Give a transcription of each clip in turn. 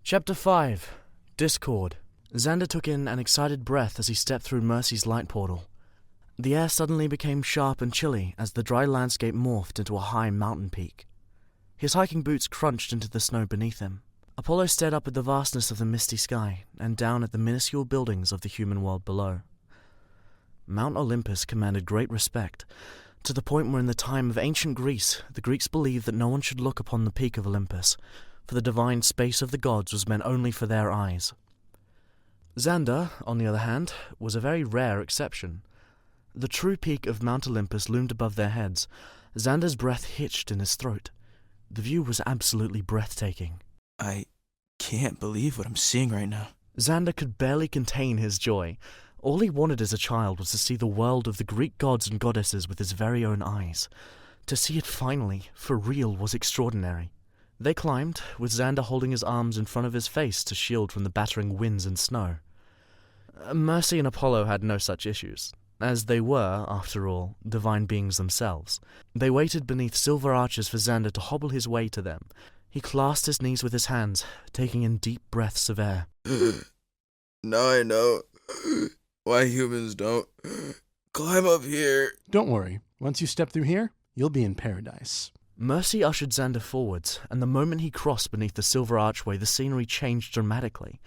Chapter 5. Discord. Xander took in an excited breath as he stepped through Mercy's light portal. The air suddenly became sharp and chilly as the dry landscape morphed into a high mountain peak. His hiking boots crunched into the snow beneath him. Apollo stared up at the vastness of the misty sky and down at the minuscule buildings of the human world below. Mount Olympus commanded great respect, to the point where in the time of ancient Greece, the Greeks believed that no one should look upon the peak of Olympus, for the divine space of the gods was meant only for their eyes. Xander, on the other hand, was a very rare exception. The true peak of Mount Olympus loomed above their heads. Xander's breath hitched in his throat. The view was absolutely breathtaking. I can't believe what I'm seeing right now. Xander could barely contain his joy. All he wanted as a child was to see the world of the Greek gods and goddesses with his very own eyes. To see it finally, for real, was extraordinary. They climbed, with Xander holding his arms in front of his face to shield from the battering winds and snow. Mercy and Apollo had no such issues, as they were, after all, divine beings themselves. They waited beneath silver arches for Xander to hobble his way to them. He clasped his knees with his hands, taking in deep breaths of air. Now I know why humans don't climb up here. Don't worry. Once you step through here, you'll be in paradise. Mercy ushered Xander forwards, and the moment he crossed beneath the silver archway, the scenery changed dramatically.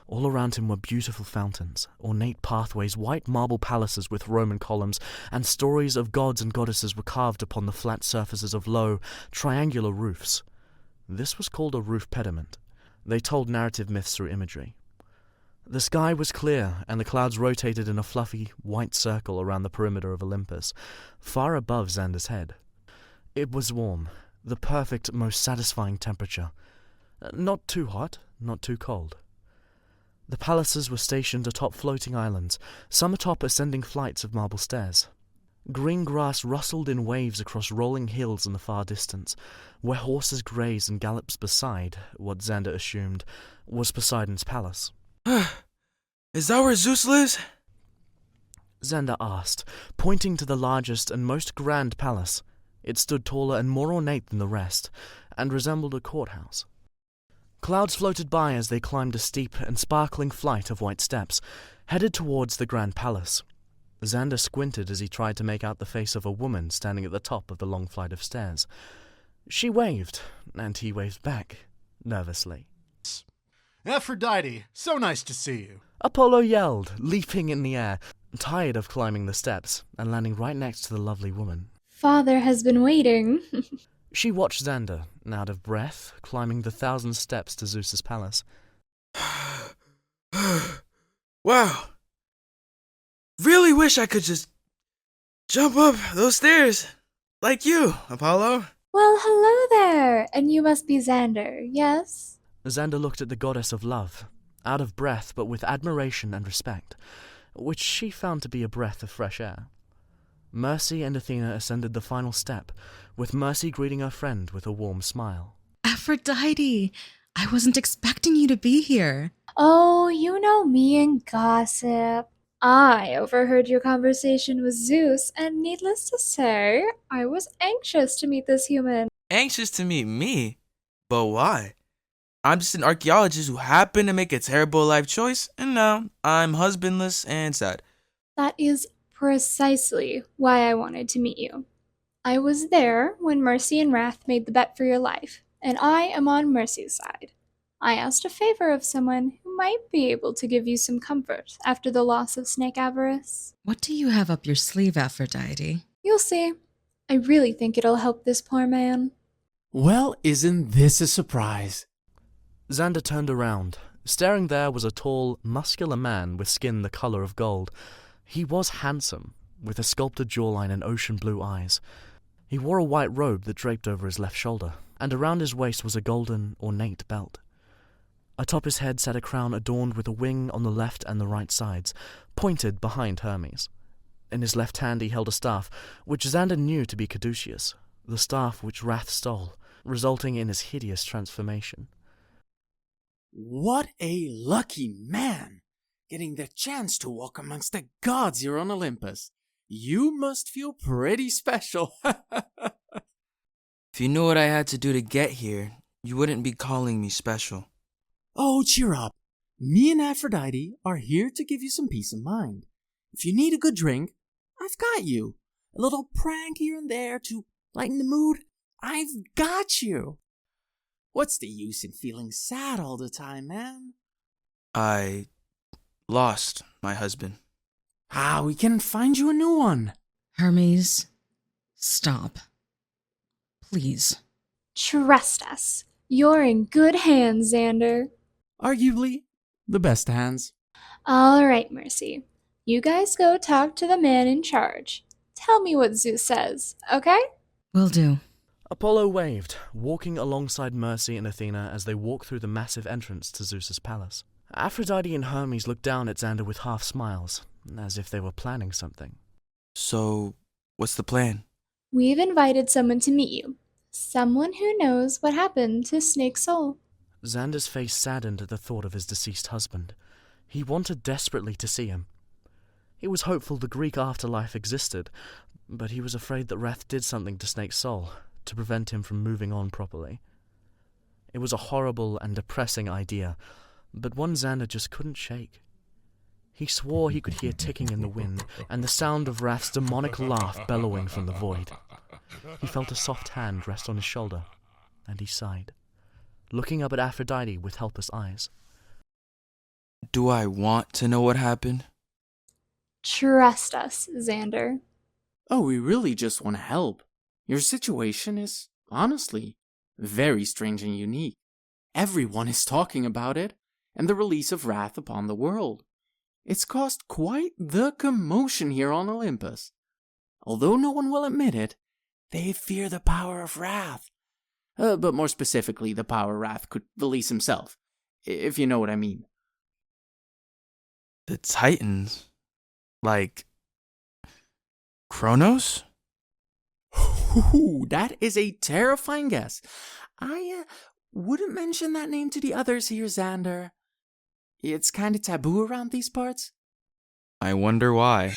All around him were beautiful fountains, ornate pathways, white marble palaces with Roman columns, and stories of gods and goddesses were carved upon the flat surfaces of low, triangular roofs. This was called a roof pediment. They told narrative myths through imagery. The sky was clear, and the clouds rotated in a fluffy, white circle around the perimeter of Olympus, far above Xander's head. It was warm, the perfect, most satisfying temperature. Not too hot, not too cold. The palaces were stationed atop floating islands, some atop ascending flights of marble stairs. Green grass rustled in waves across rolling hills in the far distance, where horses grazed and galloped beside what Xander assumed was Poseidon's palace. Is that where Zeus lives? Xander asked, pointing to the largest and most grand palace. It stood taller and more ornate than the rest, and resembled a courthouse. Clouds floated by as they climbed a steep and sparkling flight of white steps, headed towards the grand palace. Xander squinted as he tried to make out the face of a woman standing at the top of the long flight of stairs. She waved, and he waved back, nervously. Aphrodite, so nice to see you. Apollo yelled, leaping in the air, tired of climbing the steps, and landing right next to the lovely woman. Father has been waiting. She watched Xander, out of breath, climbing the 1,000 steps to Zeus's palace. Wow. Really wish I could just jump up those stairs, like you, Apollo. Well, hello there, and you must be Xander, yes? Xander looked at the goddess of love, out of breath but with admiration and respect, which she found to be a breath of fresh air. Mercy and Athena ascended the final step, with Mercy greeting her friend with a warm smile. Aphrodite, I wasn't expecting you to be here. Oh, you know me and gossip. I overheard your conversation with Zeus, and needless to say, I was anxious to meet this human. Anxious to meet me? But why? I'm just an archaeologist who happened to make a terrible life choice, and now I'm husbandless and sad. That is precisely why I wanted to meet you. I was there when Mercy and Wrath made the bet for your life, and I am on Mercy's side. I asked a favor of someone who might be able to give you some comfort after the loss of Snake Avarice. What do you have up your sleeve, Aphrodite? You'll see. I really think it'll help this poor man. Well, isn't this a surprise? Xander turned around. Staring there was a tall, muscular man with skin the color of gold. He was handsome, with a sculpted jawline and ocean blue eyes. He wore a white robe that draped over his left shoulder, and around his waist was a golden, ornate belt. Atop his head sat a crown adorned with a wing on the left and the right sides, pointed behind Hermes. In his left hand he held a staff, which Xander knew to be Caduceus, the staff which Wrath stole, resulting in his hideous transformation. What a lucky man, getting the chance to walk amongst the gods here on Olympus. You must feel pretty special. If you knew what I had to do to get here, you wouldn't be calling me special. Oh, cheer up. Me and Aphrodite are here to give you some peace of mind. If you need a good drink, I've got you. A little prank here and there to lighten the mood, I've got you. What's the use in feeling sad all the time, man? I lost my husband. We can find you a new one. Hermes, stop. Please. Trust us. You're in good hands, Xander. Arguably, the best hands. All right, Mercy. You guys go talk to the man in charge. Tell me what Zeus says, okay? Will do. Apollo waved, walking alongside Mercy and Athena as they walked through the massive entrance to Zeus's palace. Aphrodite and Hermes looked down at Xander with half smiles, as if they were planning something. So, what's the plan? We've invited someone to meet you. Someone who knows what happened to Snake's soul. Xander's face saddened at the thought of his deceased husband. He wanted desperately to see him. He was hopeful the Greek afterlife existed, but he was afraid that Wrath did something to Snake's soul to prevent him from moving on properly. It was a horrible and depressing idea, but one Xander just couldn't shake. He swore he could hear ticking in the wind and the sound of Wrath's demonic laugh bellowing from the void. He felt a soft hand rest on his shoulder, and he sighed, looking up at Aphrodite with helpless eyes. Do I want to know what happened? Trust us, Xander. Oh, we really just want to help. Your situation is, honestly, very strange and unique. Everyone is talking about it, and the release of Wrath upon the world. It's caused quite the commotion here on Olympus. Although no one will admit it, they fear the power of Wrath. But more specifically, the power Wrath could release himself, if you know what I mean. The Titans? Like Kronos? Ooh, that is a terrifying guess. I wouldn't mention that name to the others here, Xander. It's kind of taboo around these parts. I wonder why.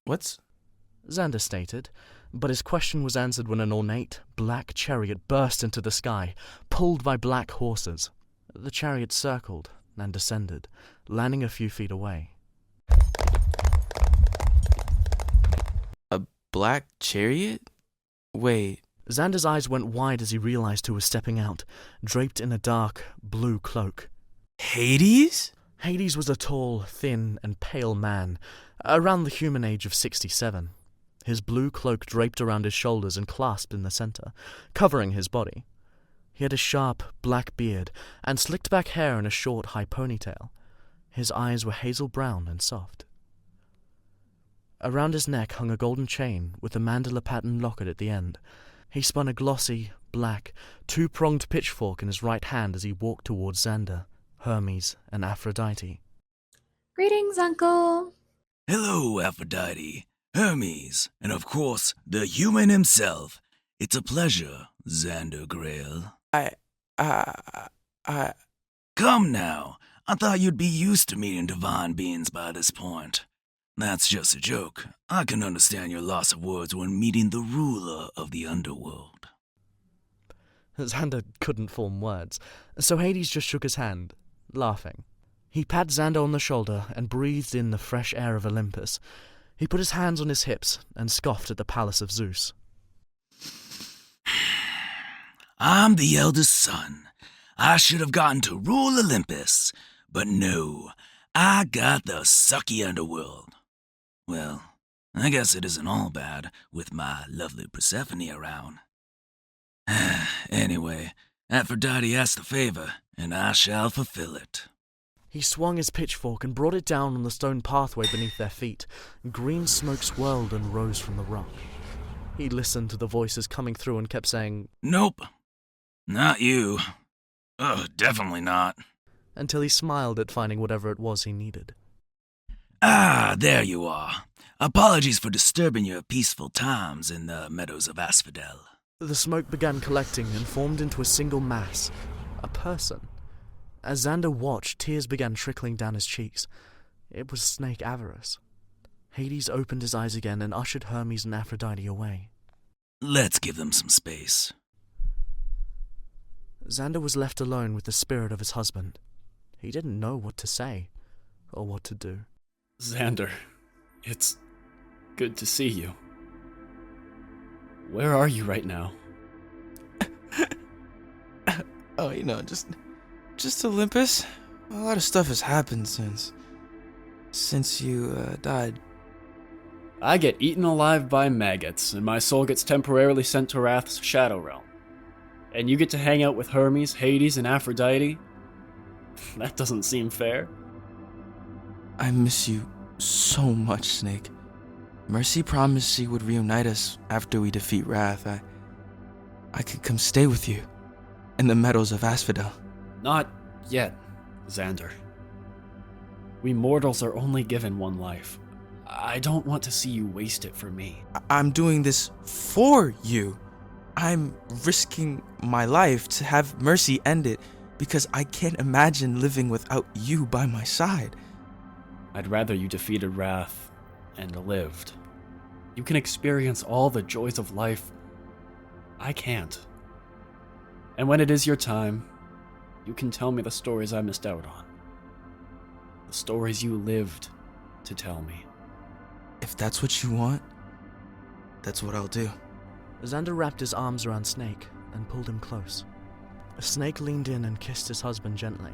What's... Xander stated, but his question was answered when an ornate, black chariot burst into the sky, pulled by black horses. The chariot circled and descended, landing a few feet away. A black chariot? Wait. Xander's eyes went wide as he realized who was stepping out, draped in a dark, blue cloak. Hades? Hades was a tall, thin, and pale man, around the human age of 67. His blue cloak draped around his shoulders and clasped in the center, covering his body. He had a sharp, black beard and slicked back hair in a short, high ponytail. His eyes were hazel brown and soft. Around his neck hung a golden chain with a mandala-patterned locket at the end. He spun a glossy, black, two-pronged pitchfork in his right hand as he walked towards Xander, Hermes, and Aphrodite. Greetings, Uncle. Hello, Aphrodite, Hermes, and of course, the human himself. It's a pleasure, Xander Grail. Come now. I thought you'd be used to meeting divine beings by this point. That's just a joke. I can understand your loss of words when meeting the ruler of the underworld. Xander couldn't form words, so Hades just shook his hand, laughing. He patted Xander on the shoulder and breathed in the fresh air of Olympus. He put his hands on his hips and scoffed at the palace of Zeus. I'm the eldest son. I should have gotten to rule Olympus, but no, I got the sucky underworld. Well, I guess it isn't all bad with my lovely Persephone around. Anyway, Aphrodite asked a favor, and I shall fulfill it. He swung his pitchfork and brought it down on the stone pathway beneath their feet. Green smoke swirled and rose from the rock. He listened to the voices coming through and kept saying, Nope, not you. Definitely not. until he smiled at finding whatever it was he needed. Ah, there you are. Apologies for disturbing your peaceful times in the meadows of Asphodel. The smoke began collecting and formed into a single mass, a person. As Xander watched, tears began trickling down his cheeks. It was Snake Avarice. Hades opened his eyes again and ushered Hermes and Aphrodite away. Let's give them some space. Xander was left alone with the spirit of his husband. He didn't know what to say or what to do. Xander, it's good to see you. Where are you right now? Oh, just Olympus. A lot of stuff has happened since you died. I get eaten alive by maggots, and my soul gets temporarily sent to Wrath's Shadow Realm. And you get to hang out with Hermes, Hades, and Aphrodite? That doesn't seem fair. I miss you so much, Snake. Mercy promised she would reunite us after we defeat Wrath. I could come stay with you in the meadows of Asphodel. Not yet, Xander. We mortals are only given one life. I don't want to see you waste it for me. I'm doing this for you. I'm risking my life to have Mercy end it because I can't imagine living without you by my side. I'd rather you defeated Wrath and lived. You can experience all the joys of life. I can't. And when it is your time, you can tell me the stories I missed out on. The stories you lived to tell me. If that's what you want, that's what I'll do. Xander wrapped his arms around Snake and pulled him close. Snake leaned in and kissed his husband gently,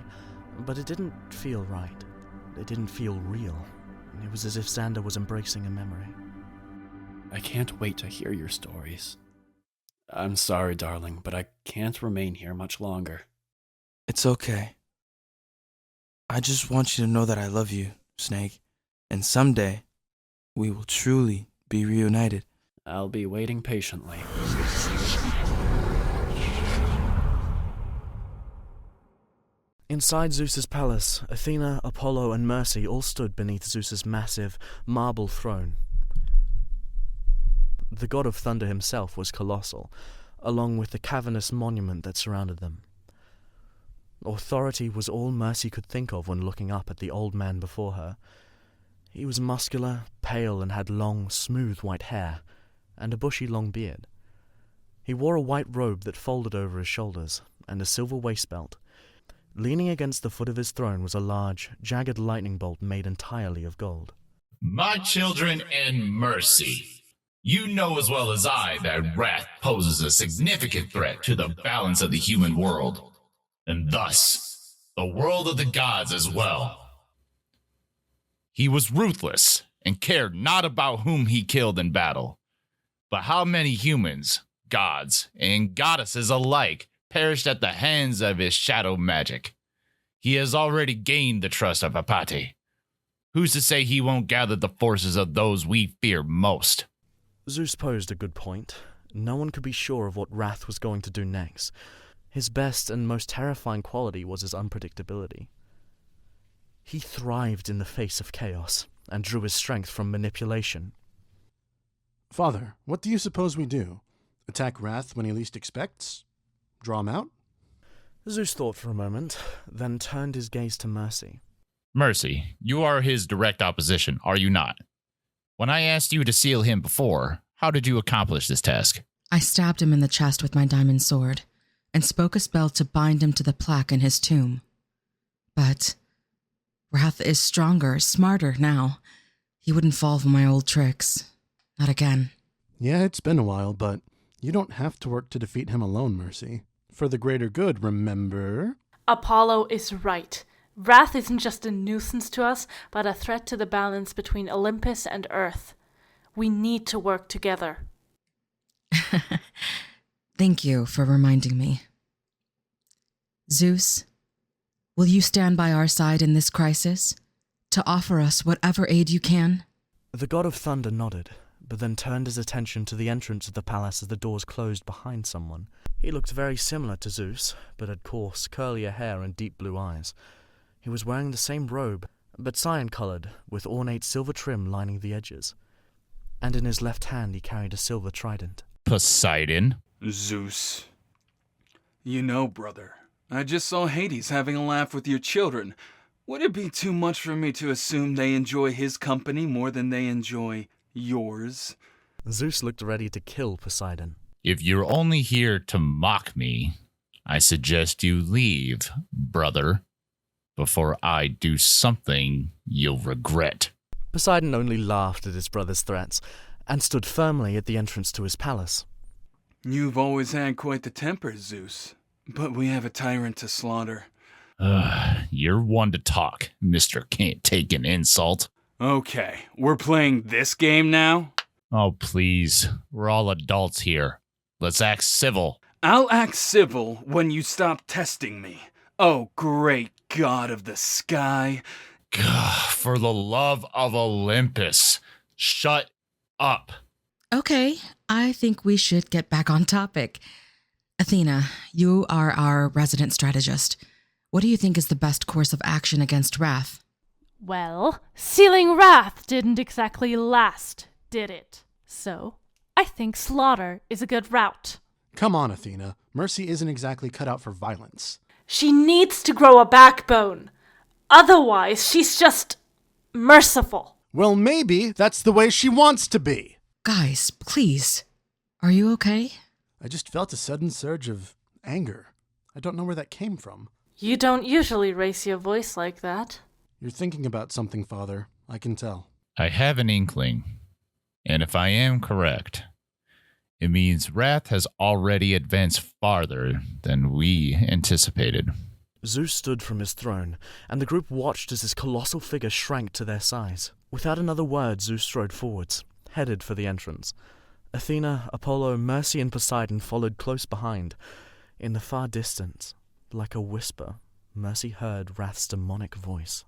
but it didn't feel right. It didn't feel real. It was as if Xander was embracing a memory. I can't wait to hear your stories. I'm sorry, darling, but I can't remain here much longer. It's okay. I just want you to know that I love you, Snake, and someday we will truly be reunited. I'll be waiting patiently. Inside Zeus's palace, Athena, Apollo, and Mercy all stood beneath Zeus's massive marble throne. The god of thunder himself was colossal, along with the cavernous monument that surrounded them. Authority was all Mercy could think of when looking up at the old man before her. He was muscular, pale, and had long, smooth white hair, and a bushy long beard. He wore a white robe that folded over his shoulders, and a silver waist belt. Leaning against the foot of his throne was a large, jagged lightning bolt made entirely of gold. My children and Mercy, you know as well as I that Wrath poses a significant threat to the balance of the human world, and thus, the world of the gods as well. He was ruthless and cared not about whom he killed in battle, but how many humans, gods, and goddesses alike perished at the hands of his shadow magic. He has already gained the trust of Apate. Who's to say he won't gather the forces of those we fear most? Zeus posed a good point. No one could be sure of what Wrath was going to do next. His best and most terrifying quality was his unpredictability. He thrived in the face of chaos, and drew his strength from manipulation. Father, what do you suppose we do? Attack Wrath when he least expects? Draw him out? Zeus thought for a moment, then turned his gaze to Mercy. Mercy, you are his direct opposition, are you not? When I asked you to seal him before, how did you accomplish this task? I stabbed him in the chest with my diamond sword, and spoke a spell to bind him to the plaque in his tomb. But Wrath is stronger, smarter now. He wouldn't fall for my old tricks. Not again. Yeah, it's been a while, but you don't have to work to defeat him alone, Mercy. For the greater good, remember? Apollo is right. Wrath isn't just a nuisance to us, but a threat to the balance between Olympus and Earth. We need to work together. Thank you for reminding me. Zeus, will you stand by our side in this crisis, to offer us whatever aid you can? The god of thunder nodded, but then turned his attention to the entrance of the palace as the doors closed behind someone. He looked very similar to Zeus, but had coarse, curlier hair and deep blue eyes. He was wearing the same robe, but cyan-colored, with ornate silver trim lining the edges. And in his left hand he carried a silver trident. Poseidon? Zeus. You know, brother, I just saw Hades having a laugh with your children. Would it be too much for me to assume they enjoy his company more than they enjoy yours? Zeus looked ready to kill Poseidon. If you're only here to mock me, I suggest you leave, brother, before I do something you'll regret. Poseidon only laughed at his brother's threats and stood firmly at the entrance to his palace. You've always had quite the temper, Zeus. But we have a tyrant to slaughter. You're one to talk, Mr. Can't Take an Insult. Okay, we're playing this game now? Oh, please. We're all adults here. Let's act civil. I'll act civil when you stop testing me. Oh, great God of the sky. For the love of Olympus, shut up. Okay, I think we should get back on topic. Athena, you are our resident strategist. What do you think is the best course of action against Wrath? Well, sealing Wrath didn't exactly last, did it? So, I think slaughter is a good route. Come on, Athena. Mercy isn't exactly cut out for violence. She needs to grow a backbone. Otherwise, she's just merciful. Well, maybe that's the way she wants to be. Guys, please. Are you okay? I just felt a sudden surge of anger. I don't know where that came from. You don't usually raise your voice like that. You're thinking about something, Father. I can tell. I have an inkling, and if I am correct, it means Wrath has already advanced farther than we anticipated. Zeus stood from his throne, and the group watched as his colossal figure shrank to their size. Without another word, Zeus strode forwards, headed for the entrance. Athena, Apollo, Mercy, and Poseidon followed close behind. In the far distance, like a whisper, Mercy heard Wrath's demonic voice.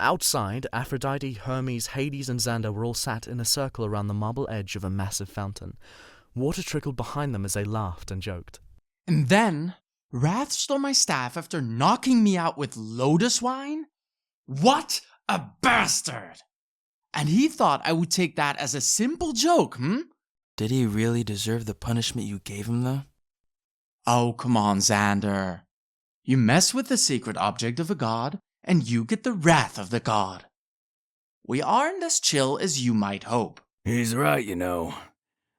Outside, Aphrodite, Hermes, Hades, and Xander were all sat in a circle around the marble edge of a massive fountain. Water trickled behind them as they laughed and joked. And then, Wrath stole my staff after knocking me out with lotus wine? What a bastard! And he thought I would take that as a simple joke, Did he really deserve the punishment you gave him, though? Oh, come on, Xander. You mess with the secret object of a god, and you get the wrath of the god. We aren't as chill as you might hope. He's right, you know.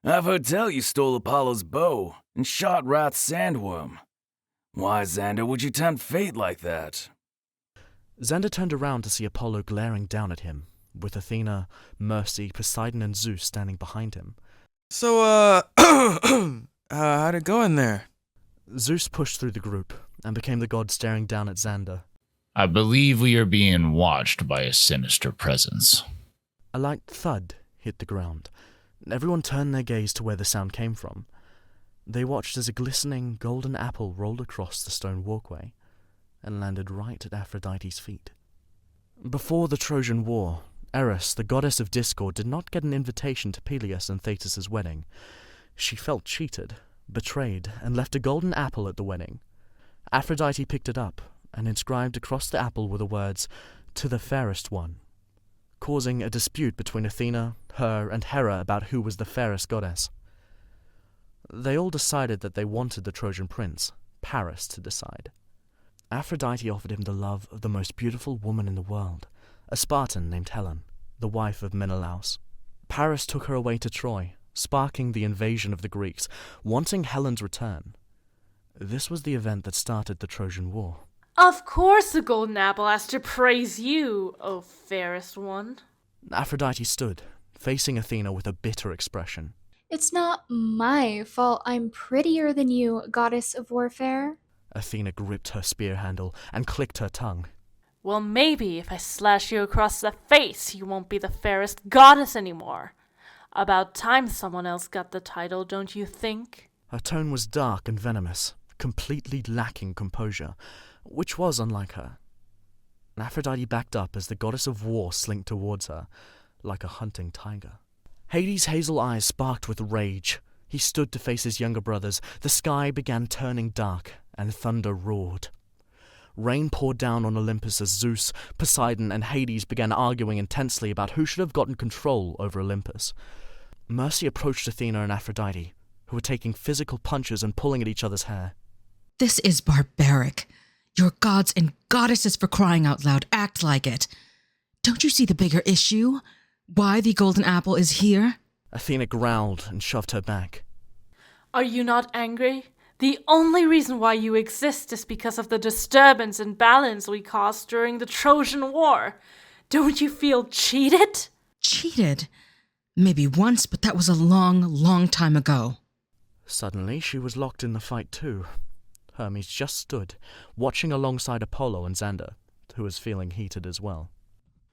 I've heard tell you stole Apollo's bow and shot Wrath's sandworm. Why, Xander, would you tempt fate like that? Xander turned around to see Apollo glaring down at him, with Athena, Mercy, Poseidon, and Zeus standing behind him. So, how'd it go in there? Zeus pushed through the group and became the god staring down at Xander. I believe we are being watched by a sinister presence. A light thud hit the ground. Everyone turned their gaze to where the sound came from. They watched as a glistening golden apple rolled across the stone walkway and landed right at Aphrodite's feet. Before the Trojan War, Eris, the goddess of discord, did not get an invitation to Peleus and Thetis' wedding. She felt cheated, betrayed, and left a golden apple at the wedding. Aphrodite picked it up and inscribed across the apple were the words, "To the fairest one," causing a dispute between Athena, her, and Hera about who was the fairest goddess. They all decided that they wanted the Trojan prince, Paris, to decide. Aphrodite offered him the love of the most beautiful woman in the world, a Spartan named Helen, the wife of Menelaus. Paris took her away to Troy, sparking the invasion of the Greeks, wanting Helen's return. This was the event that started the Trojan War. Of course the golden apple has to praise you, O fairest one. Aphrodite stood, facing Athena with a bitter expression. It's not my fault I'm prettier than you, goddess of warfare. Athena gripped her spear handle and clicked her tongue. Well, maybe if I slash you across the face, you won't be the fairest goddess anymore. About time someone else got the title, don't you think? Her tone was dark and venomous, completely lacking composure, which was unlike her. Aphrodite backed up as the goddess of war slinked towards her, like a hunting tiger. Hades' hazel eyes sparked with rage. He stood to face his younger brothers. The sky began turning dark, and thunder roared. Rain poured down on Olympus as Zeus, Poseidon, and Hades began arguing intensely about who should have gotten control over Olympus. Mercy approached Athena and Aphrodite, who were taking physical punches and pulling at each other's hair. This is barbaric. You're gods and goddesses, for crying out loud. Act like it. Don't you see the bigger issue? Why the golden apple is here? Athena growled and shoved her back. Are you not angry? The only reason why you exist is because of the disturbance and balance we caused during the Trojan War. Don't you feel cheated? Cheated? Maybe once, but that was a long, long time ago. Suddenly, she was locked in the fight too. Hermes just stood, watching alongside Apollo and Xander, who was feeling heated as well.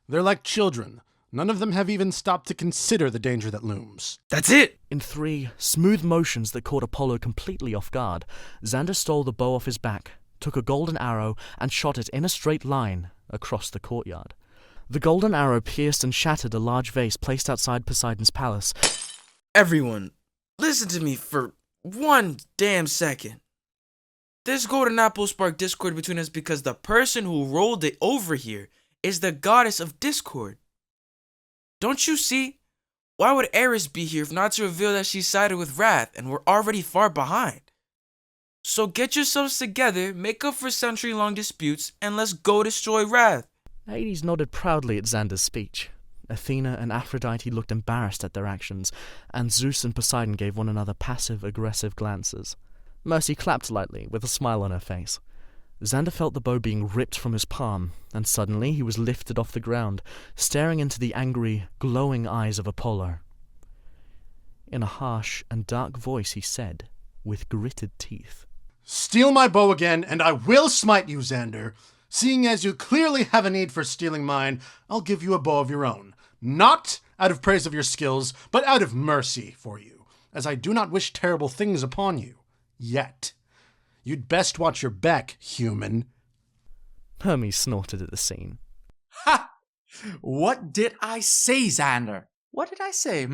They're like children. None of them have even stopped to consider the danger that looms. That's it! In 3 smooth motions that caught Apollo completely off guard, Xander stole the bow off his back, took a golden arrow, and shot it in a straight line across the courtyard. The golden arrow pierced and shattered a large vase placed outside Poseidon's palace. Everyone, listen to me for one damn second. This golden apple sparked discord between us because the person who rolled it over here is the goddess of discord. Don't you see? Why would Eris be here if not to reveal that she sided with Wrath and we're already far behind? So get yourselves together, make up for century-long disputes, and let's go destroy Wrath. Hades nodded proudly at Xander's speech. Athena and Aphrodite looked embarrassed at their actions, and Zeus and Poseidon gave one another passive-aggressive glances. Mercy clapped lightly, with a smile on her face. Xander felt the bow being ripped from his palm, and suddenly he was lifted off the ground, staring into the angry, glowing eyes of Apollo. In a harsh and dark voice he said, with gritted teeth, Steal my bow again, and I will smite you, Xander. Seeing as you clearly have a need for stealing mine, I'll give you a bow of your own. Not out of praise of your skills, but out of mercy for you, as I do not wish terrible things upon you. Yet. You'd best watch your back, human. Hermes snorted at the scene. Ha! What did I say, Xander? What did I say,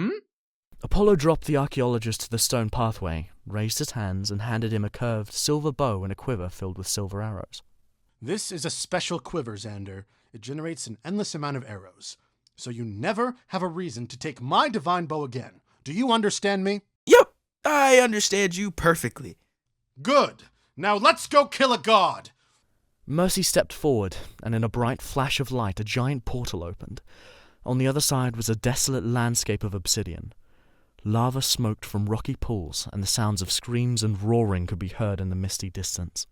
Apollo dropped the archaeologist to the stone pathway, raised his hands, and handed him a curved silver bow and a quiver filled with silver arrows. This is a special quiver, Xander. It generates an endless amount of arrows. So you never have a reason to take my divine bow again. Do you understand me? Yep, I understand you perfectly. Good. Now let's go kill a god. Mercy stepped forward, and in a bright flash of light, a giant portal opened. On the other side was a desolate landscape of obsidian. Lava smoked from rocky pools, and the sounds of screams and roaring could be heard in the misty distance.